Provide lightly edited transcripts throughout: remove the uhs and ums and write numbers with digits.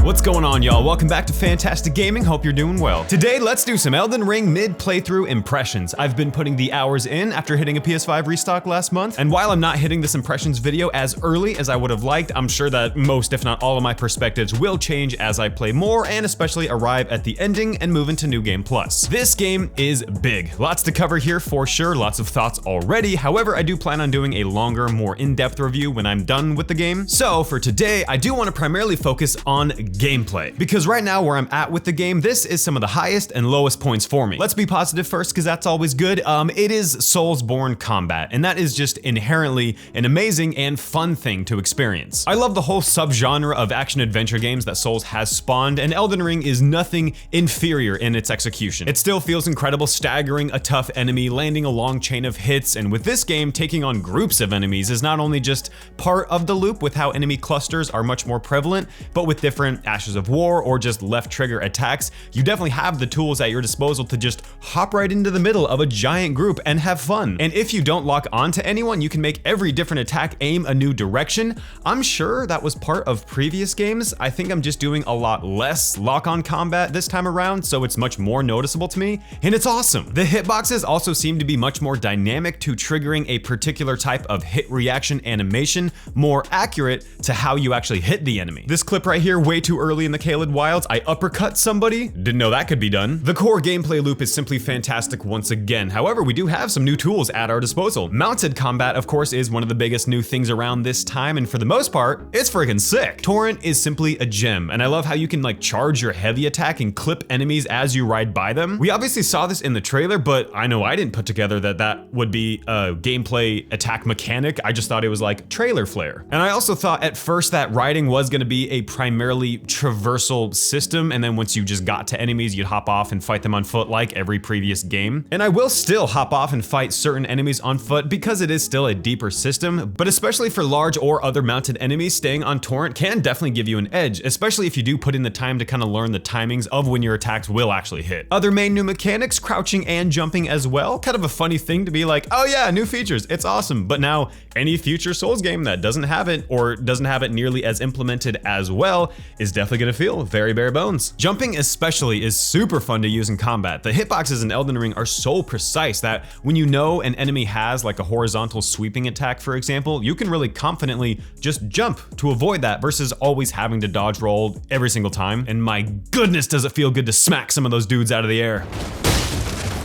What's going on, y'all? Welcome back to Fantastic Gaming. Hope you're doing well. Today, let's do some Elden Ring mid-playthrough impressions. I've been putting the hours in after hitting a PS5 restock last month, and while I'm not hitting this impressions video as early as I would have liked, I'm sure that most, if not all of my perspectives will change as I play more and especially arrive at the ending and move into New Game Plus. This game is big. Lots to cover here for sure, lots of thoughts already. However, I do plan on doing a longer, more in-depth review when I'm done with the game. So for today, I do want to primarily focus on gameplay, because right now where I'm at with the game, this is some of the highest and lowest points for me. Let's be positive first, because that's always good. It is Soulsborne combat, and that is just inherently an amazing and fun thing to experience. I love the whole subgenre of action-adventure games that Souls has spawned, and Elden Ring is nothing inferior in its execution. It still feels incredible, staggering a tough enemy, landing a long chain of hits, and with this game, taking on groups of enemies is not only just part of the loop with how enemy clusters are much more prevalent, but with different Ashes of War or just left trigger attacks, you definitely have the tools at your disposal to just hop right into the middle of a giant group and have fun. And if you don't lock onto anyone, you can make every different attack aim a new direction. I'm sure that was part of previous games. I think I'm just doing a lot less lock-on combat this time around, so it's much more noticeable to me, and it's awesome. The hitboxes also seem to be much more dynamic to triggering a particular type of hit reaction animation, more accurate to how you actually hit the enemy. This clip right here, way too early in the Caelid Wilds, I uppercut somebody. Didn't know that could be done. The core gameplay loop is simply fantastic once again. However, we do have some new tools at our disposal. Mounted combat, of course, is one of the biggest new things around this time, and for the most part, it's freaking sick. Torrent is simply a gem, and I love how you can like charge your heavy attack and clip enemies as you ride by them. We obviously saw this in the trailer, but I know I didn't put together that that would be a gameplay attack mechanic. I just thought it was like trailer flair. And I also thought at first that riding was gonna be a primarily traversal system, and then once you just got to enemies, you'd hop off and fight them on foot like every previous game. And I will still hop off and fight certain enemies on foot because it is still a deeper system, but especially for large or other mounted enemies, staying on Torrent can definitely give you an edge, especially if you do put in the time to kind of learn the timings of when your attacks will actually hit. Other main new mechanics, crouching and jumping as well. Kind of a funny thing to be like, oh yeah, new features, it's awesome. But now any future Souls game that doesn't have it or doesn't have it nearly as implemented as well is definitely gonna feel very bare bones. Jumping especially is super fun to use in combat. The hitboxes in Elden Ring are so precise that when you know an enemy has like a horizontal sweeping attack, for example, you can really confidently just jump to avoid that versus always having to dodge roll every single time. And my goodness, does it feel good to smack some of those dudes out of the air.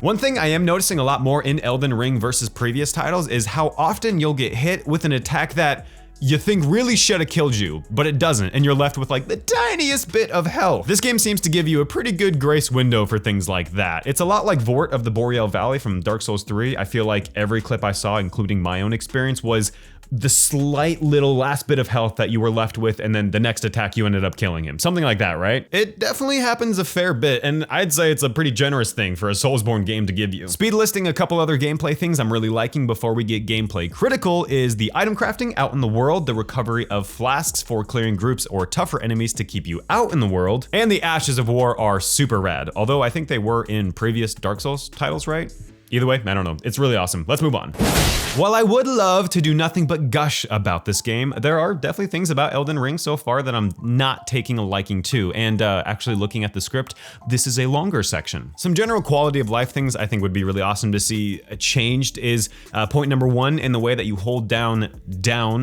One thing I am noticing a lot more in Elden Ring versus previous titles is how often you'll get hit with an attack that you think really should have killed you, but it doesn't, and you're left with like the tiniest bit of health. This game seems to give you a pretty good grace window for things like that. It's a lot like Vort of the Boreal Valley from Dark Souls 3. I feel like every clip I saw, including my own experience, was the slight little last bit of health that you were left with, and then the next attack you ended up killing him. Something like that, right? It definitely happens a fair bit, and I'd say it's a pretty generous thing for a Soulsborne game to give you. Speed listing a couple other gameplay things I'm really liking before we get gameplay critical is the item crafting out in the world, the recovery of flasks for clearing groups or tougher enemies to keep you out in the world, and the Ashes of War are super rad, although I think they were in previous Dark Souls titles, right? Either way, I don't know. It's really awesome. Let's move on. While I would love to do nothing but gush about this game, there are definitely things about Elden Ring so far that I'm not taking a liking to, and actually looking at the script, this is a longer section. Some general quality of life things I think would be really awesome to see changed is point number one, in the way that you hold down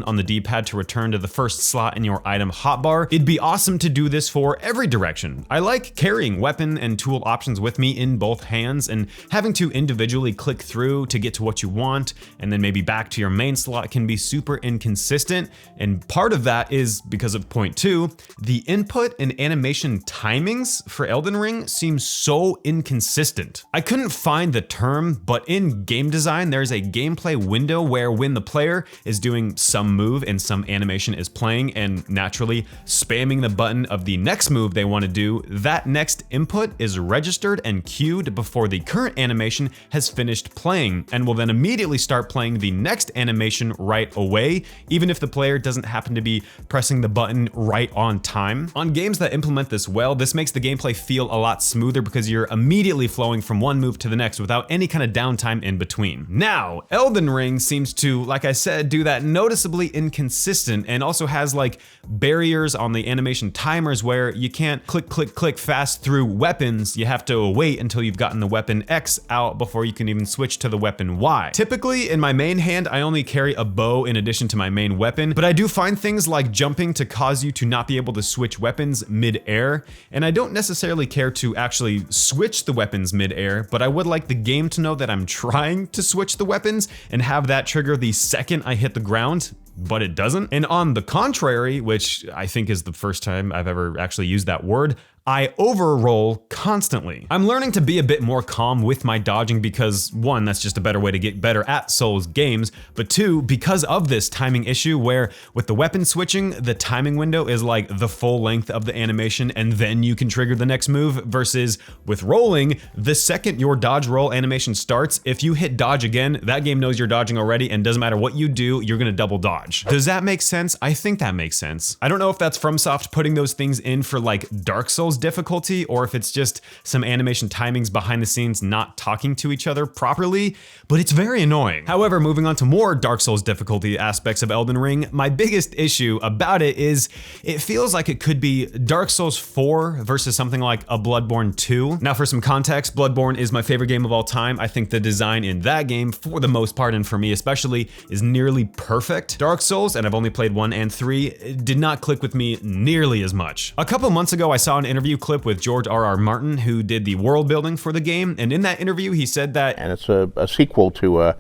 on the D-pad to return to the first slot in your item hotbar. It'd be awesome to do this for every direction. I like carrying weapon and tool options with me in both hands, and having to individually click through to get to what you want, and then maybe back to your main slot can be super inconsistent. And part of that is because of point two, the input and animation timings for Elden Ring seems so inconsistent. I couldn't find the term, but in game design, there's a gameplay window where when the player is doing some move and some animation is playing and naturally spamming the button of the next move they want to do, that next input is registered and queued before the current animation has just finished playing and will then immediately start playing the next animation right away, even if the player doesn't happen to be pressing the button right on time. On games that implement this well, this makes the gameplay feel a lot smoother because you're immediately flowing from one move to the next without any kind of downtime in between. Now, Elden Ring seems to, like I said, do that noticeably inconsistent and also has like barriers on the animation timers where you can't click, click, click fast through weapons. You have to wait until you've gotten the weapon X out before you can even switch to the weapon Y. Typically, in my main hand, I only carry a bow in addition to my main weapon, but I do find things like jumping to cause you to not be able to switch weapons mid-air, and I don't necessarily care to actually switch the weapons mid-air, but I would like the game to know that I'm trying to switch the weapons and have that trigger the second I hit the ground, but it doesn't. And on the contrary, which I think is the first time I've ever actually used that word, I overroll constantly. I'm learning to be a bit more calm with my dodging because one, that's just a better way to get better at Souls games, but two, because of this timing issue where with the weapon switching, the timing window is like the full length of the animation and then you can trigger the next move versus with rolling, the second your dodge roll animation starts, if you hit dodge again, that game knows you're dodging already and doesn't matter what you do, you're gonna double dodge. Does that make sense? I think that makes sense. I don't know if that's FromSoft putting those things in for like Dark Souls difficulty or if it's just some animation timings behind the scenes not talking to each other properly, but it's very annoying. However, moving on to more Dark Souls difficulty aspects of Elden Ring, my biggest issue about it is it feels like it could be Dark Souls 4 versus something like a Bloodborne 2. Now for some context, Bloodborne is my favorite game of all time. I think the design in that game, for the most part and for me especially, is nearly perfect. Dark Souls, and I've only played 1 and 3, did not click with me nearly as much. A couple months ago, I saw an interview clip with George R.R. Martin, who did the world building for the game, and in that interview he said that— and it's a sequel to a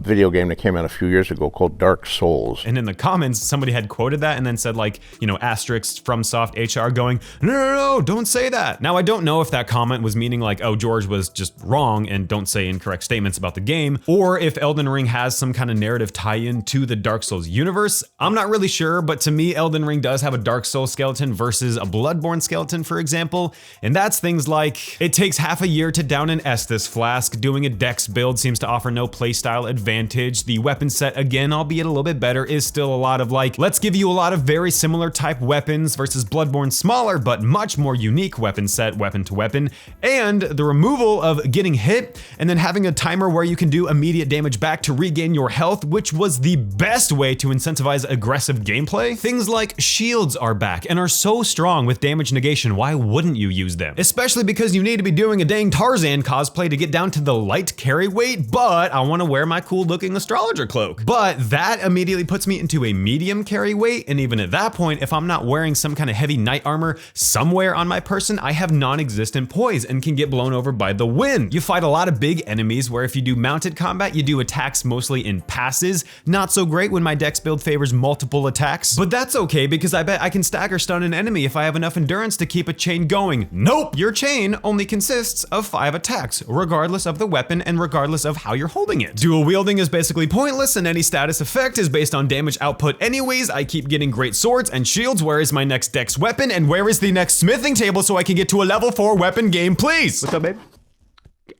video game that came out a few years ago called Dark Souls. And in the comments, somebody had quoted that and then said like, you know, asterisk FromSoft HR going, no, don't say that. Now I don't know if that comment was meaning like, oh, George was just wrong and don't say incorrect statements about the game, or if Elden Ring has some kind of narrative tie-in to the Dark Souls universe. I'm not really sure, but to me, Elden Ring does have a Dark Souls skeleton versus a Bloodborne skeleton, for example, and that's things like, it takes half a year to down an Estus flask, doing a dex build seems to offer no playstyle advantage. The weapon set, again, albeit a little bit better, is still a lot of like, let's give you a lot of very similar type weapons versus Bloodborne's smaller but much more unique weapon set, weapon to weapon, and the removal of getting hit and then having a timer where you can do immediate damage back to regain your health, which was the best way to incentivize aggressive gameplay. Things like shields are back and are so strong with damage negation. Why wouldn't you use them? Especially because you need to be doing a dang Tarzan cosplay to get down to the light carry weight, but I want to wear my cool looking astrologer cloak. But that immediately puts me into a medium carry weight, and even at that point, if I'm not wearing some kind of heavy knight armor somewhere on my person, I have non-existent poise and can get blown over by the wind. You fight a lot of big enemies where if you do mounted combat, you do attacks mostly in passes. Not so great when my dex build favors multiple attacks, but that's okay because I bet I can stagger stun an enemy if I have enough endurance to keep a chain going. Nope, your chain only consists of 5 attacks, regardless of the weapon and regardless of how you're holding it. Dual wielding is basically pointless and any status effect is based on damage output anyways. I keep getting great swords and shields. Where is my next dex weapon and where is the next smithing table so I can get to a level 4 weapon game, please? What's up, babe?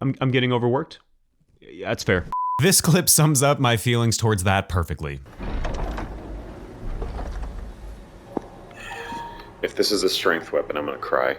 I'm getting overworked. Yeah, that's fair. This clip sums up my feelings towards that perfectly. If this is a strength weapon, I'm gonna cry.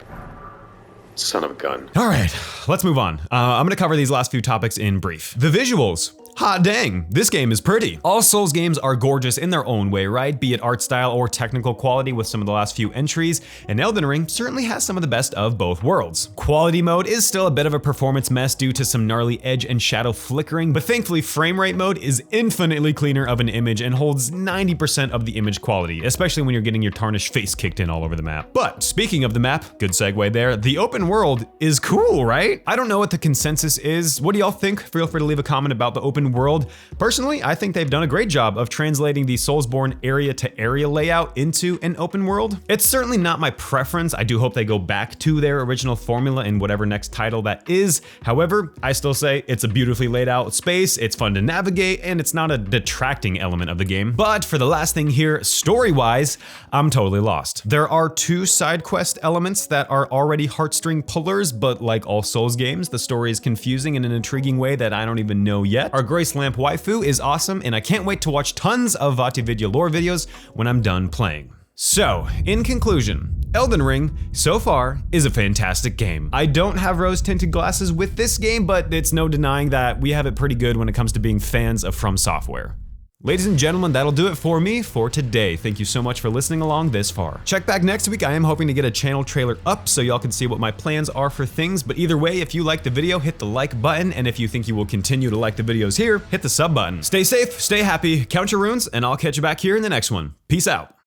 Son of a gun. All right, let's move on. I'm gonna cover these last few topics in brief. The visuals. Hot dang, this game is pretty. All Souls games are gorgeous in their own way, right? Be it art style or technical quality with some of the last few entries, and Elden Ring certainly has some of the best of both worlds. Quality mode is still a bit of a performance mess due to some gnarly edge and shadow flickering, but thankfully frame rate mode is infinitely cleaner of an image and holds 90% of the image quality, especially when you're getting your tarnished face kicked in all over the map. But speaking of the map, good segue there, the open world is cool, right? I don't know what the consensus is. What do y'all think? Feel free to leave a comment about the open open world. Personally, I think they've done a great job of translating the Soulsborne area-to-area layout into an open world. It's certainly not my preference. I do hope they go back to their original formula in whatever next title that is. However, I still say it's a beautifully laid out space, it's fun to navigate, and it's not a detracting element of the game. But for the last thing here, story-wise, I'm totally lost. There are 2 side quest elements that are already heartstring pullers, but like all Souls games, the story is confusing in an intriguing way that I don't even know yet. Our Grace Lamp waifu is awesome, and I can't wait to watch tons of VaatiVidya lore videos when I'm done playing. So, in conclusion, Elden Ring, so far, is a fantastic game. I don't have rose-tinted glasses with this game, but it's no denying that we have it pretty good when it comes to being fans of FromSoftware. Ladies and gentlemen, that'll do it for me for today. Thank you so much for listening along this far. Check back next week. I am hoping to get a channel trailer up so y'all can see what my plans are for things. But either way, if you like the video, hit the like button. And if you think you will continue to like the videos here, hit the sub button. Stay safe, stay happy, count your runes, and I'll catch you back here in the next one. Peace out.